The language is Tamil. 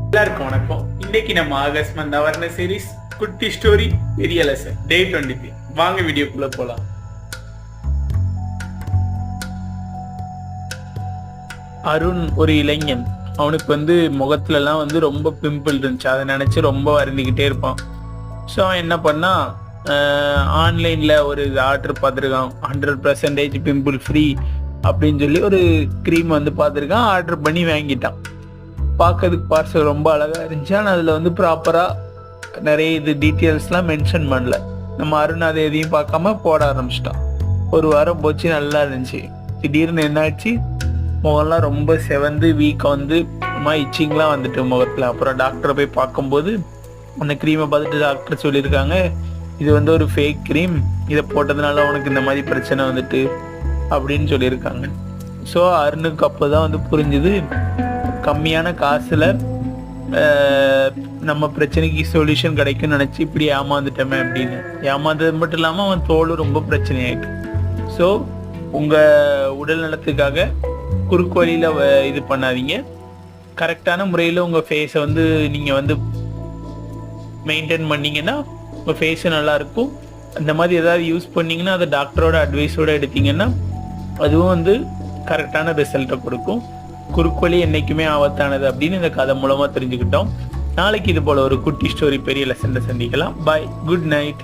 எல்லாருக்கும் வணக்கம். இன்னைக்கு நம்ம ஆகஸ்ட் மந்த் அவேர்னஸ் சீரிஸ் குட்டி ஸ்டோரி பெரிய லெசன் டே 23. வாங்க வீடியோக்குள்ள போலாம். அருண் ஒரு இளைஞன். அவனுக்கு முகத்துல எல்லாம் ரொம்ப பிம்பிள் இருந்துச்சு. அதை நினைச்சு ரொம்ப வருந்திக்கிட்டே இருப்பான். ஸோ அவன் என்ன பண்ணா, ஆன்லைன்ல ஒரு ஆர்டர் பார்த்துருக்கான். 100% பிம்பிள் ஃப்ரீ அப்படின்னு சொல்லி ஒரு க்ரீம் பார்த்துருக்கான். ஆர்டர் பண்ணி வாங்கிட்டான். பார்க்கறதுக்கு பார்சல் ரொம்ப அழகாக இருந்துச்சு. ஆனால் அதில் ப்ராப்பராக நிறைய டீட்டெயில்ஸ்லாம் மென்ஷன் பண்ணல. நம்ம அருண் அதை எதையும் பார்க்காம போட ஆரம்பிச்சிட்டான். ஒரு வாரம் போச்சு, நல்லா இருந்துச்சு. திடீர்னு என்னாச்சு, முகம்லாம் ரொம்ப செவந்து வீக்கம் இச்சிங்லாம் வந்துட்டு முகத்தில். அப்புறம் டாக்டரை போய் பார்க்கும்போது அந்த க்ரீமை பார்த்துட்டு டாக்டர் சொல்லியிருக்காங்க, இது ஒரு ஃபேக் க்ரீம், இதை போட்டதுனால உனக்கு இந்த மாதிரி பிரச்சனை அப்படின்னு சொல்லியிருக்காங்க. ஸோ அருணுக்கு அப்போ தான் புரிஞ்சுது, கம்மியான காசுல நம்ம பிரச்சனைக்கு சொல்யூஷன் கிடைக்கும்னு நினைச்சு இப்படி ஏமாந்துட்டோமே அப்படின்னு. ஏமாந்தது மட்டும் இல்லாமல் அவன் தோலும் ரொம்ப பிரச்சனையாயிட்டு. ஸோ உங்க உடல் நலத்துக்காக குறுக்கு வழியில இது பண்ணாதீங்க. கரெக்டான முறையில் உங்க ஃபேஸை நீங்க மெயின்டைன் பண்ணீங்கன்னா உங்க ஃபேஸ் நல்லா இருக்கும். அந்த மாதிரி ஏதாவது யூஸ் பண்ணீங்கன்னா அதை டாக்டரோட அட்வைஸோட எடுத்தீங்கன்னா அதுவும் கரெக்டான ரிசல்ட்டை கொடுக்கும். குறுக்கு என்னைக்குமே ஆபத்தானது அப்படின்னு இந்த கதை மூலமா தெரிஞ்சுக்கிட்டோம். நாளைக்கு இது போல ஒரு குட்டி ஸ்டோரி பெரிய லெசன்ல சந்திக்கலாம். பாய், குட் நைட்.